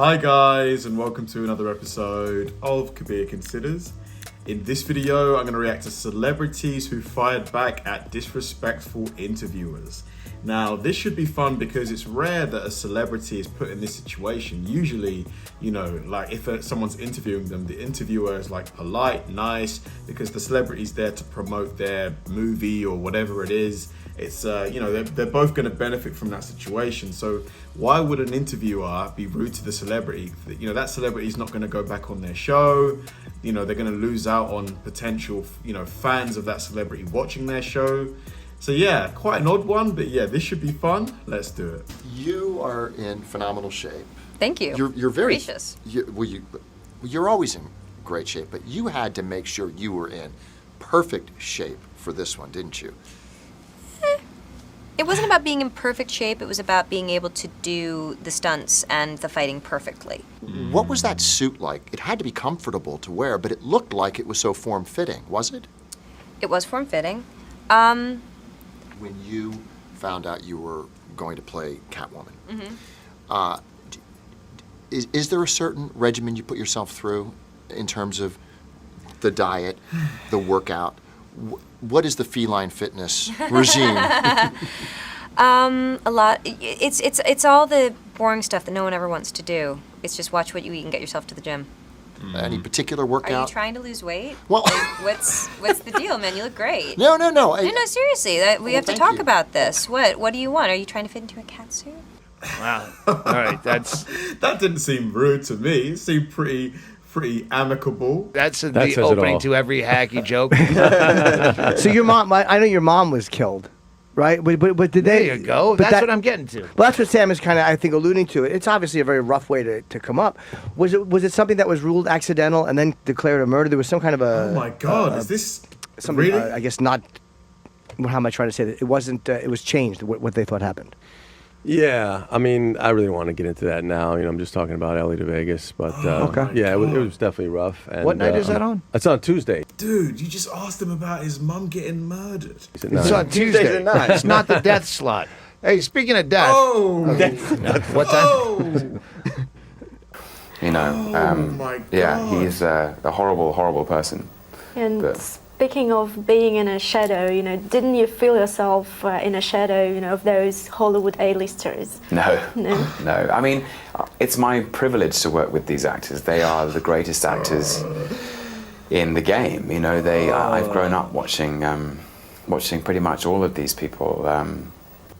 Hi guys, and welcome to another episode of Kabir Considers. In this video, I'm going to react to celebrities who fired back at disrespectful interviewers. Now, this should be fun because it's rare that a celebrity is put in this situation. Usually, you know, like if someone's interviewing them, the interviewer is like polite, nice, because the celebrity's there to promote their movie or whatever it is. It's, you know, they're both going to benefit from that situation. So why would an interviewer be rude to the celebrity? You know, that celebrity's not going to go back on their show. You know, they're going to lose out on potential, you know, fans of that celebrity watching their show. So yeah, quite an odd one, but yeah, this should be fun. Let's do it. You are in phenomenal shape. Thank you. You're very gracious. You're always in great shape, but you had to make sure you were in perfect shape for this one, didn't you? It wasn't about being in perfect shape, it was about being able to do the stunts and the fighting perfectly. What was that suit like? It had to be comfortable to wear, but it looked like it was so form-fitting, was it? It was form-fitting. When you found out you were going to play Catwoman, is there a certain regimen you put yourself through in terms of the diet, the workout? What is the feline fitness regime? A lot. It's all the boring stuff that no one ever wants to do. It's just watch what you eat and get yourself to the gym. Any particular workout? Are you trying to lose weight? Well, like, what's the deal, man? You look great. No. No, seriously. We have to talk about this. What do you want? Are you trying to fit into a cat suit? Wow. All right, That didn't seem rude to me. It seemed pretty amicable. that's the opening to every hacky joke. So your mom, I know your mom was killed, right? But did they? There you go. But That's what I'm getting to. Well, that's what Sam is kind of, I think, alluding to. It's obviously a very rough way to come up. Was it something that was ruled accidental and then declared a murder? There was some kind of a. Oh my God! Is this something? really? I guess not. How am I trying to say that? It wasn't. It was changed. What they thought happened. Yeah, I mean, I really want to get into that now. You know, I'm just talking about LA to Vegas, but Okay. yeah, it was definitely rough. And, What night is that on? It's on Tuesday. Dude, you just asked him about his mum getting murdered. Is it not? It's on Tuesday. It's not the death slot. Hey, speaking of death. Oh! What time? You know, my yeah, God. he's a horrible, horrible person. And But- speaking of being in a shadow, you know, didn't you feel yourself in a shadow, you know, of those Hollywood A-listers? No, No? no. I mean, it's my privilege to work with these actors. They are the greatest actors in the game. You know, I've grown up watching pretty much all of these people.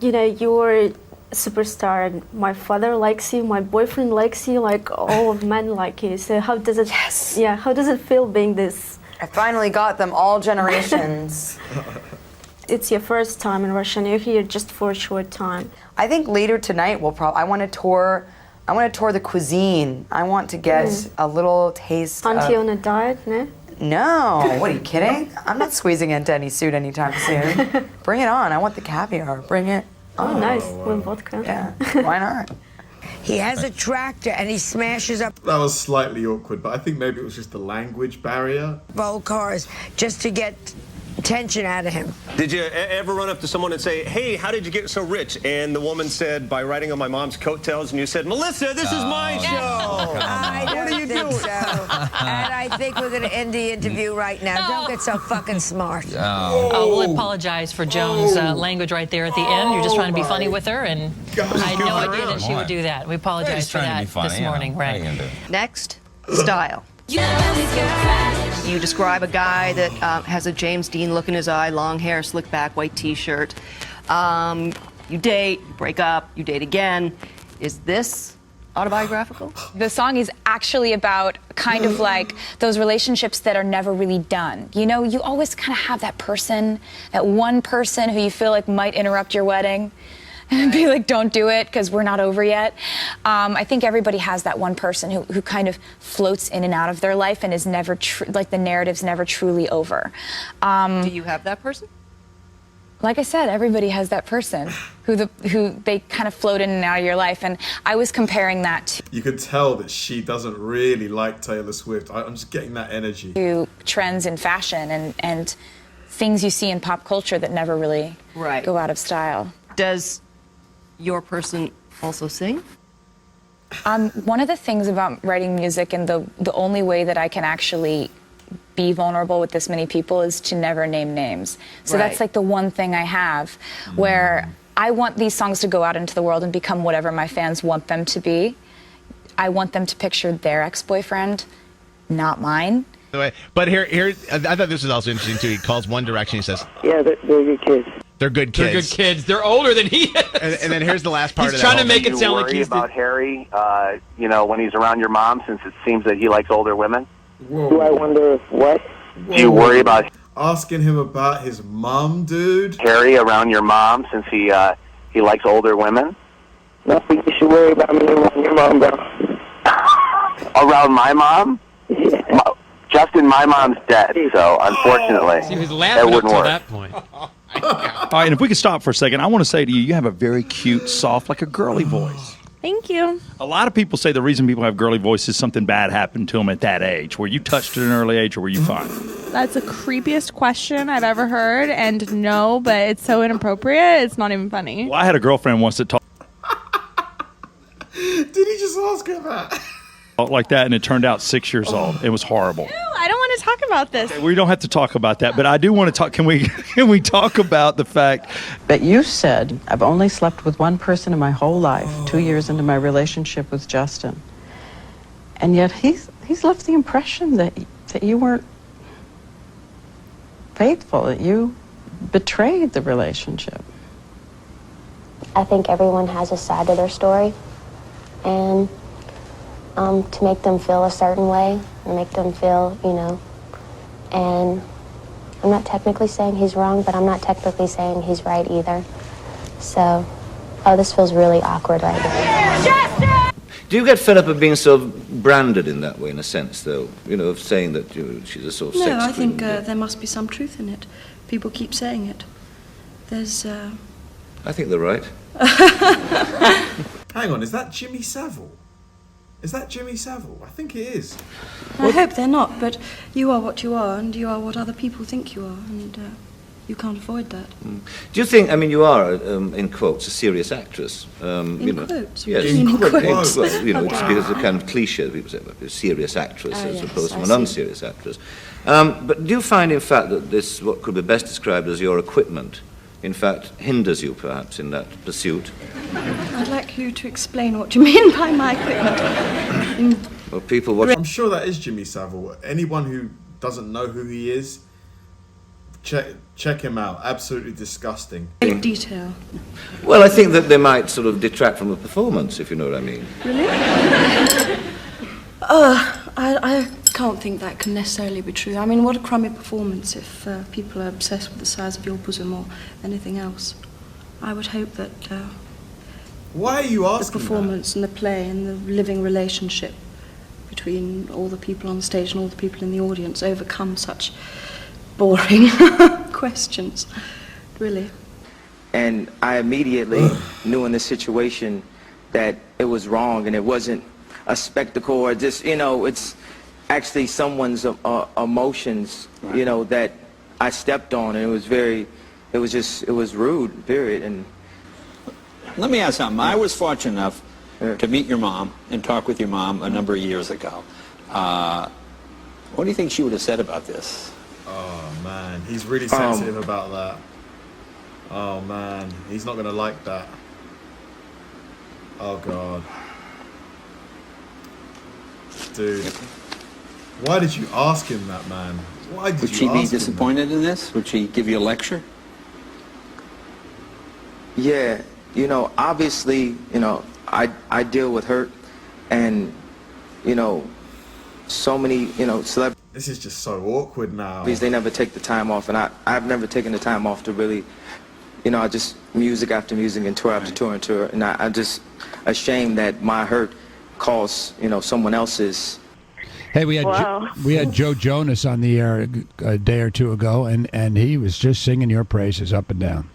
You know, you're a superstar, and my father likes you, my boyfriend likes you, like all of men like you. So how does it? Yes. Yeah, how does it feel being this? I finally got them, all generations. It's your first time in Russia, and you're here just for a short time. I think later tonight we'll probably. I want to tour the cuisine. I want to get a little taste. Aren't you on a diet? No. No, what are you kidding? I'm not squeezing into any suit anytime soon. Bring it on. I want the caviar. Bring it. Oh, nice with vodka. Yeah. Why not? He has a tractor and he smashes up That was slightly awkward, but I think maybe it was just the language barrier. old cars just to get attention out of him. Did you ever run up to someone and say, hey, how did you get so rich? And the woman said, by riding on my mom's coattails, and you said, Melissa, this is my show. I What are don't you think doing? so. And I think we're going to end the interview right now. Don't get so fucking smart. Oh, we'll apologize for Joan's language right there at the end. You're just trying to be funny with her, and I had no idea that she would do that. We apologize for that this morning, right? Next, style. You describe a guy that has a James Dean look in his eye, long hair, slick back, white T-shirt. You date, you break up, you date again. Is this autobiographical? The song is actually about kind of like those relationships that are never really done. You know, you always kind of have that person, that one person who you feel like might interrupt your wedding. And be like, don't do it because we're not over yet. I think everybody has that one person who kind of floats in and out of their life and is never, like the narrative's never truly over. Do you have that person? Like I said, everybody has that person who they kind of float in and out of your life. And I was comparing that You could tell that she doesn't really like Taylor Swift. I'm just getting that energy. to trends in fashion and things you see in pop culture that never really go out of style. Does your person also sing? One of the things about writing music, and the only way that I can actually be vulnerable with this many people, is to never name names. So Right. that's like the one thing I have where I want these songs to go out into the world and become whatever my fans want them to be. I want them to picture their ex-boyfriend, not mine. But here, I thought this was also interesting too. He calls One Direction. He says, "Yeah, they're good kids. They're good kids. They're good kids. They're older than he is." And then here's the last part He's of that. trying to make it Do you sound like worry he's about Harry, when he's around your mom, since it seems that he likes older women? Do I wonder if what? Do you worry about asking him about his mom, dude? Harry around your mom, since he likes older women? Nothing you should worry about me around your mom, bro. Around my mom? Yeah. Justin, my mom's dead, so unfortunately, He was that laughing up wouldn't to work. that point. All right, and if we could stop for a second, I want to say to you, you have a very cute, soft, like a girly voice. Thank you. A lot of people say the reason people have girly voices is something bad happened to them at that age. Were you touched at an early age, or were you fine? That's the creepiest question I've ever heard, and no, but it's so inappropriate, it's not even funny. Well, I had a girlfriend once that talked Did he just ask her that? like that, and it turned out 6 years old. It was horrible. I don't want to talk about this. We don't have to talk about that, but I do want to talk. Can we talk about the fact But you said, I've only slept with one person in my whole life, 2 years into my relationship with Justin. And yet he's left the impression that you weren't faithful, that you betrayed the relationship. I think everyone has a side to their story, and to make them feel a certain way, and make them feel, and I'm not technically saying he's wrong, but I'm not technically saying he's right either. So, this feels really awkward right now. Do you get fed up of being sort of branded in that way, in a sense, though? Of saying that she's a sort of sex No, I think queen? there must be some truth in it. People keep saying it. There's, I think they're right. Hang on, is that Jimmy Savile? Is that Jimmy Savile? I think it is. I hope they're not, but you are what you are, and you are what other people think you are, and you can't avoid that. Do you think, you are, in quotes, a serious actress? In quotes? Yes, In quotes? Well, it's Okay. because of the kind of cliche people say, a serious actress Ah, as yes, opposed to I an see. unserious actress. But do you find, in fact, that this, what could be best described as your equipment, in fact, hinders you, perhaps, in that pursuit? I'd like you to explain what you mean by my equipment. Well, people watch... I'm sure that is Jimmy Savile. Anyone who doesn't know who he is, check him out. Absolutely disgusting. Great detail. Well, I think that they might sort of detract from the performance, if you know what I mean. Really? I can't think that can necessarily be true. I mean, what a crummy performance if people are obsessed with the size of your bosom or anything else. I would hope that Why are you asking the performance and the play and the living relationship between all the people on the stage and all the people in the audience overcome such boring questions. Really. And I immediately knew in this situation that it was wrong and it wasn't a spectacle or just, it's actually someone's emotions, that I stepped on, and it was rude, period. And let me ask something. I was fortunate enough to meet your mom and talk with your mom a number of years ago. What do you think she would have said about this? Oh man, he's really sensitive about that. Oh man, he's not gonna like that. Oh god. Dude. Why did you ask him that, man? Why did Would you she be ask him disappointed in this? Would she give you a lecture? yeah, obviously, I deal with hurt, and, so many, celebrities. This is just so awkward now. They never take the time off, and I've never taken the time off to really, I just music after music and tour after tour and tour, and I'm just ashamed that my hurt caused, someone else's. Hey, we had Joe Jonas on the air a day or two ago, and he was just singing your praises up and down.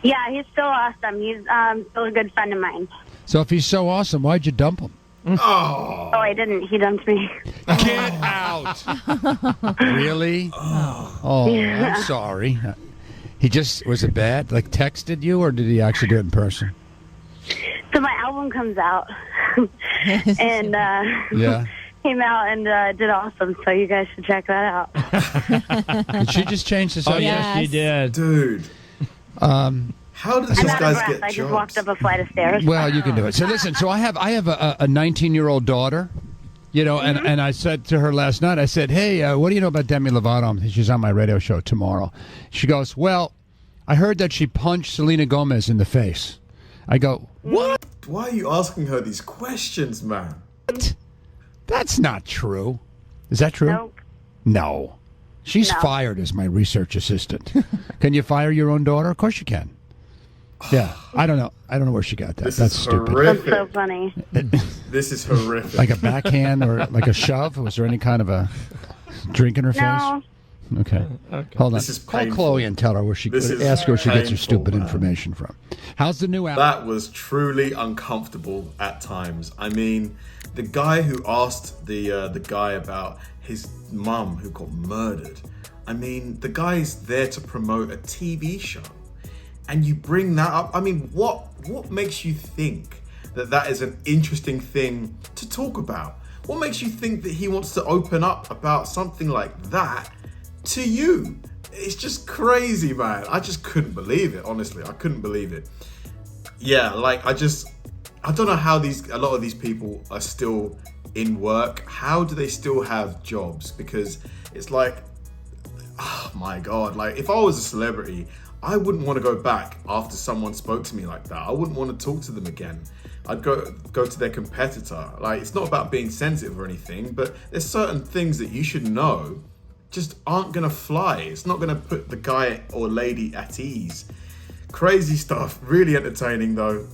Yeah, he's still awesome. He's still a good friend of mine. So if he's so awesome, why'd you dump him? Oh, I didn't. He dumped me. Get out! Really? Oh, Yeah. I'm sorry. He just, was it bad? Like texted you, or did he actually do it in person? So my album comes out and Yeah. came out and did awesome. So you guys should check that out. Did she just change the Oh, subject? yes, she did. Dude. How did these I'm out of guys breath. get I jobs? just walked up a flight of stairs. Well, you can do it. So listen, so I have a 19-year-old daughter, you know, and I said to her last night, I said, hey, what do you know about Demi Lovato? She's on my radio show tomorrow. She goes, well, I heard that she punched Selena Gomez in the face. I go, what? Why are you asking her these questions, man? What? That's not true. Is that true? Nope. No. She's No. fired as my research assistant. Can you fire your own daughter? Of course you can. Yeah, I don't know. I don't know where she got that. This That's is stupid. horrific. That's so funny. This is horrific. Like a backhand or like a shove? Was there any kind of a drink in her No. face? Okay. Hold on. This is Call painful. Chloe and tell her where she This is ask her where she gets her painful, stupid man. information from. How's the new album? That was truly uncomfortable at times. I mean, the guy who asked the guy about his mum who got murdered. I mean, the guy's there to promote a TV show, and you bring that up. I mean, what makes you think that that is an interesting thing to talk about? What makes you think that he wants to open up about something like that to you? It's just crazy, man. I just couldn't believe it, honestly. I couldn't believe it. Yeah, like, I don't know how a lot of these people are still in work. How do they still have jobs? Because it's like, oh my God, like, if I was a celebrity, I wouldn't want to go back after someone spoke to me like that. I wouldn't want to talk to them again. I'd go to their competitor. Like, it's not about being sensitive or anything, but there's certain things that you should know just aren't gonna fly. It's not gonna put the guy or lady at ease. Crazy stuff. Really entertaining though.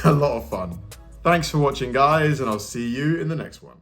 A lot of fun. Thanks for watching, guys, and I'll see you in the next one.